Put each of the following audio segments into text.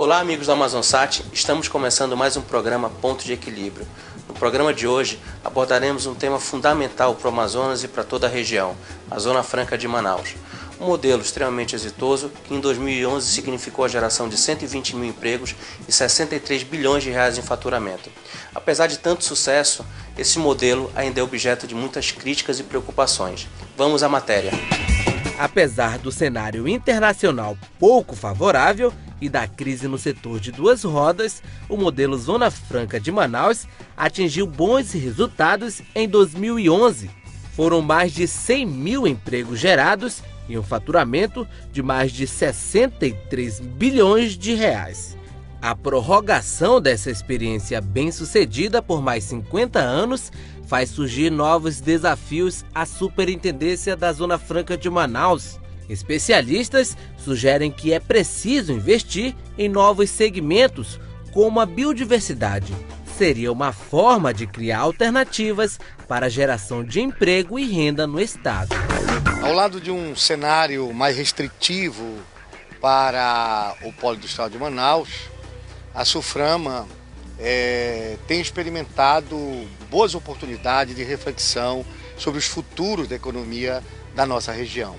Olá amigos do AmazonSat, estamos começando mais um programa Ponto de Equilíbrio. No programa de hoje abordaremos um tema fundamental para o Amazonas e para toda a região, a Zona Franca de Manaus. Um modelo extremamente exitoso que em 2011 significou a geração de 120 mil empregos e 63 bilhões de reais em faturamento. Apesar de tanto sucesso, esse modelo ainda é objeto de muitas críticas e preocupações. Vamos à matéria. Apesar do cenário internacional pouco favorável e da crise no setor de duas rodas, o modelo Zona Franca de Manaus atingiu bons resultados em 2011. Foram mais de 100 mil empregos gerados e um faturamento de mais de 63 bilhões de reais. A prorrogação dessa experiência bem-sucedida por mais 50 anos faz surgir novos desafios à Superintendência da Zona Franca de Manaus. Especialistas sugerem que é preciso investir em novos segmentos, como a biodiversidade. Seria uma forma de criar alternativas para a geração de emprego e renda no estado. Ao lado de um cenário mais restritivo para o Polo Industrial de Manaus, a SUFRAMA tem experimentado boas oportunidades de reflexão sobre os futuros da economia da nossa região.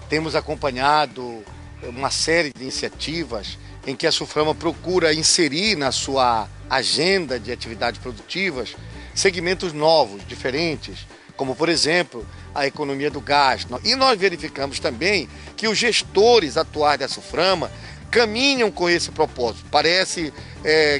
Temos acompanhado uma série de iniciativas em que a SUFRAMA procura inserir na sua agenda de atividades produtivas segmentos novos, diferentes, como por exemplo a economia do gás. E nós verificamos também que os gestores atuais da SUFRAMA caminham com esse propósito. Parece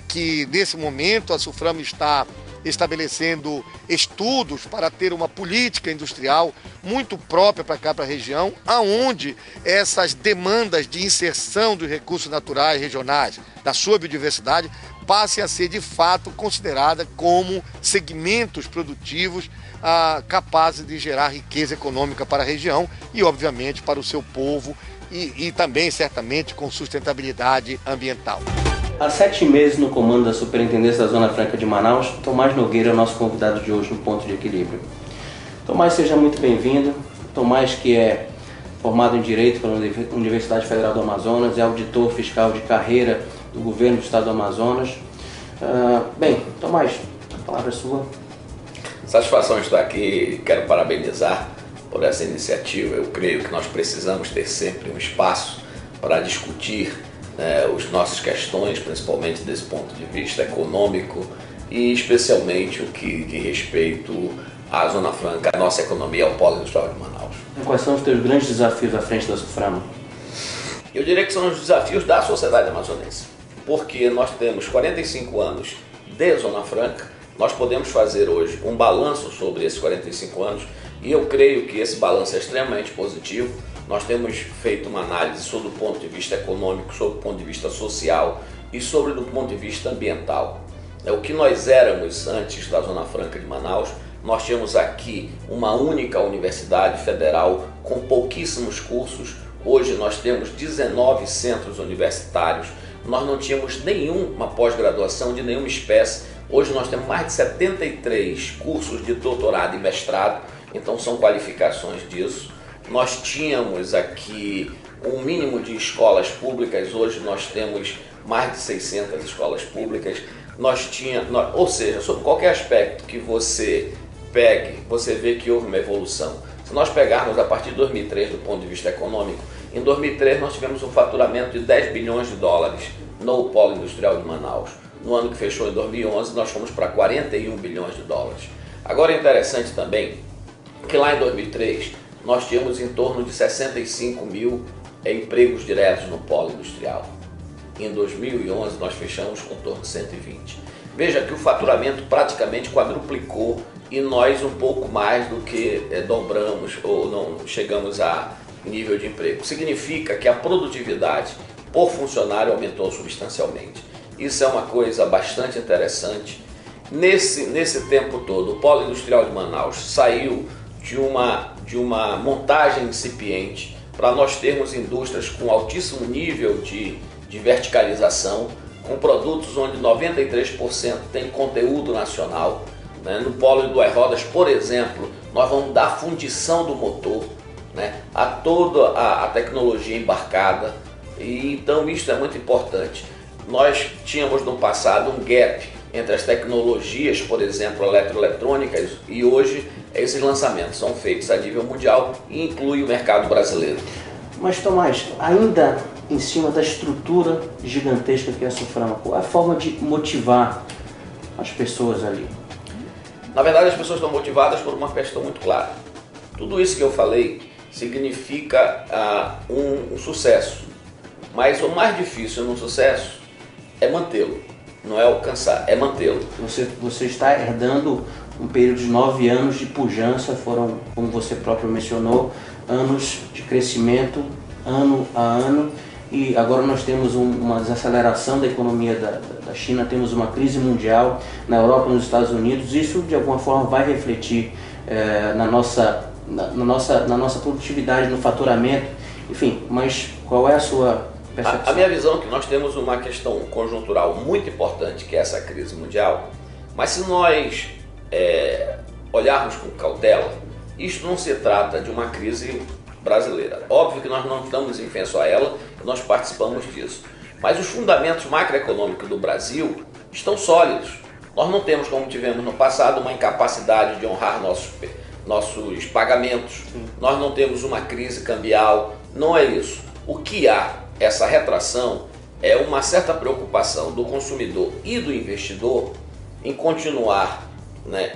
que nesse momento a SUFRAMA está estabelecendo estudos para ter uma política industrial muito própria para cá, para a região, aonde essas demandas de inserção dos recursos naturais regionais, da sua biodiversidade, passem a ser de fato consideradas como segmentos produtivos capazes de gerar riqueza econômica para a região e, obviamente, para o seu povo e também, certamente, com sustentabilidade ambiental. Há 7 meses no comando da Superintendência da Zona Franca de Manaus, Tomás Nogueira é o nosso convidado de hoje no Ponto de Equilíbrio. Tomás, seja muito bem-vindo. Tomás, que é formado em Direito pela Universidade Federal do Amazonas, é auditor fiscal de carreira do governo do estado do Amazonas. Bem, Tomás, a palavra é sua. Satisfação estar aqui, quero parabenizar por essa iniciativa. Eu creio que nós precisamos ter sempre um espaço para discutir as nossas questões, principalmente desse ponto de vista econômico e especialmente o que diz respeito à Zona Franca, à nossa economia, ao Polo Industrial de Manaus. Quais são os teus grandes desafios à frente da SUFRAMA? Eu diria que são os desafios da sociedade amazonense, porque nós temos 45 anos de Zona Franca, nós podemos fazer hoje um balanço sobre esses 45 anos e eu creio que esse balanço é extremamente positivo. Nós temos feito uma análise sobre o ponto de vista econômico, sobre o ponto de vista social e sobre o ponto de vista ambiental. O que nós éramos antes da Zona Franca de Manaus, nós tínhamos aqui uma única universidade federal com pouquíssimos cursos. Hoje nós temos 19 centros universitários, nós não tínhamos nenhuma pós-graduação de nenhuma espécie. Hoje nós temos mais de 73 cursos de doutorado e mestrado, então são qualificações disso. Nós tínhamos aqui um mínimo de escolas públicas, hoje nós temos mais de 600 escolas públicas. Ou seja, sobre qualquer aspecto que você pegue, você vê que houve uma evolução. Se nós pegarmos a partir de 2003 do ponto de vista econômico, em 2003 nós tivemos um faturamento de 10 bilhões de dólares no Polo Industrial de Manaus. No ano que fechou, em 2011, nós fomos para 41 bilhões de dólares. Agora é interessante também que lá em 2003 nós tínhamos em torno de 65 mil empregos diretos no polo industrial. Em 2011 nós fechamos com em torno de 120. Veja que o faturamento praticamente quadruplicou e nós um pouco mais do que dobramos ou não chegamos a nível de emprego. Significa que a produtividade por funcionário aumentou substancialmente. Isso é uma coisa bastante interessante. Nesse tempo todo, o Polo Industrial de Manaus saiu de uma montagem incipiente para nós termos indústrias com altíssimo nível de verticalização, com produtos onde 93% tem conteúdo nacional. No polo de duas rodas, por exemplo, nós vamos dar fundição do motor, a toda a tecnologia embarcada, E então isso é muito importante. Nós tínhamos no passado um gap entre as tecnologias, por exemplo, eletroeletrônicas, e hoje esses lançamentos são feitos a nível mundial e inclui o mercado brasileiro. Mas Tomás, ainda em cima da estrutura gigantesca que é a Suframa, qual é a forma de motivar as pessoas ali? Na verdade, as pessoas estão motivadas por uma questão muito clara. Tudo isso que eu falei significa um sucesso, mas o mais difícil no sucesso é mantê-lo, não é alcançar, é mantê-lo. Você está herdando um período de 9 anos de pujança, foram, como você próprio mencionou, anos de crescimento, ano a ano, e agora nós temos uma desaceleração da economia da China, temos uma crise mundial na Europa e nos Estados Unidos. Isso de alguma forma vai refletir na nossa produtividade, no faturamento, enfim, mas qual é a sua percepção? A minha visão é que nós temos uma questão conjuntural muito importante, que é essa crise mundial, mas se nós olharmos com cautela, isto não se trata de uma crise brasileira. Óbvio que nós não estamos infensos a ela, nós participamos disso. Mas os fundamentos macroeconômicos do Brasil estão sólidos. Nós não temos, como tivemos no passado, uma incapacidade de honrar nossos pagamentos. Nós não temos uma crise cambial. Não é isso. O que há, essa retração, é uma certa preocupação do consumidor e do investidor em continuar,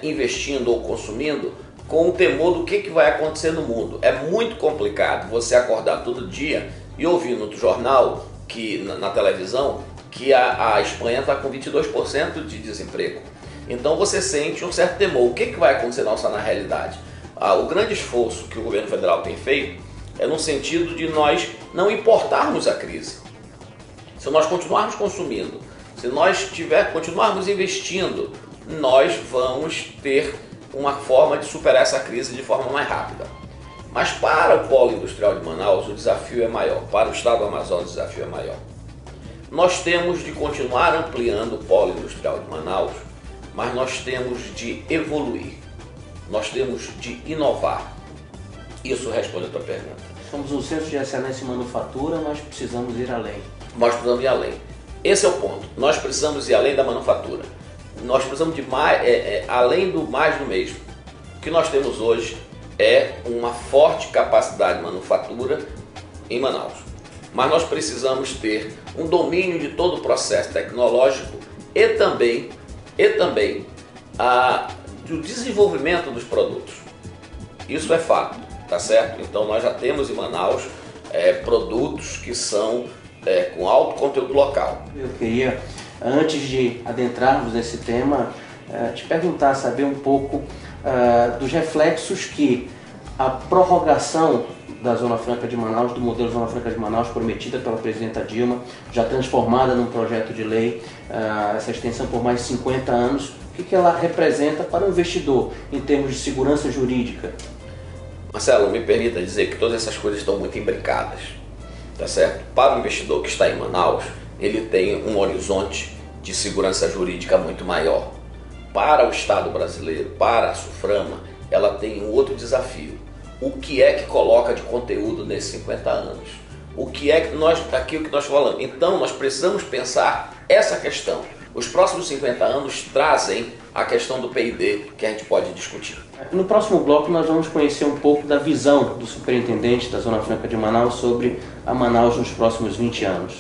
investindo ou consumindo, com o temor do que vai acontecer no mundo. É muito complicado você acordar todo dia e ouvir no jornal, na televisão, que a Espanha está com 22% de desemprego. Então você sente um certo temor. O que vai acontecer na realidade? O grande esforço que o governo federal tem feito é no sentido de nós não importarmos a crise. Se nós continuarmos consumindo, se nós continuarmos investindo, nós vamos ter uma forma de superar essa crise de forma mais rápida. Mas para o polo industrial de Manaus, o desafio é maior. Para o estado do Amazonas, o desafio é maior. Nós temos de continuar ampliando o polo industrial de Manaus, mas nós temos de evoluir. Nós temos de inovar. Isso responde a tua pergunta. Somos um centro de excelência em manufatura, mas precisamos ir além. Nós precisamos ir além. Esse é o ponto. Nós precisamos ir além da manufatura. Nós precisamos de mais, além do mais do mesmo. O que nós temos hoje é uma forte capacidade de manufatura em Manaus. Mas nós precisamos ter um domínio de todo o processo tecnológico e também do desenvolvimento dos produtos. Isso é fato, tá certo? Então nós já temos em Manaus produtos que são com alto conteúdo local. Eu queria, antes de adentrarmos nesse tema, te perguntar, saber um pouco dos reflexos que a prorrogação da Zona Franca de Manaus, do modelo Zona Franca de Manaus, prometida pela presidenta Dilma, já transformada num projeto de lei, essa extensão por mais de 50 anos, o que ela representa para o investidor em termos de segurança jurídica? Marcelo, me permita dizer que todas essas coisas estão muito imbricadas, tá certo? Para o investidor que está em Manaus, ele tem um horizonte de segurança jurídica muito maior. Para o Estado brasileiro, para a Suframa, ela tem um outro desafio. O que é que coloca de conteúdo nesses 50 anos? O que é que aquilo que nós falamos? Então nós precisamos pensar essa questão. Os próximos 50 anos trazem a questão do P&D que a gente pode discutir. No próximo bloco nós vamos conhecer um pouco da visão do superintendente da Zona Franca de Manaus sobre a Manaus nos próximos 20 anos.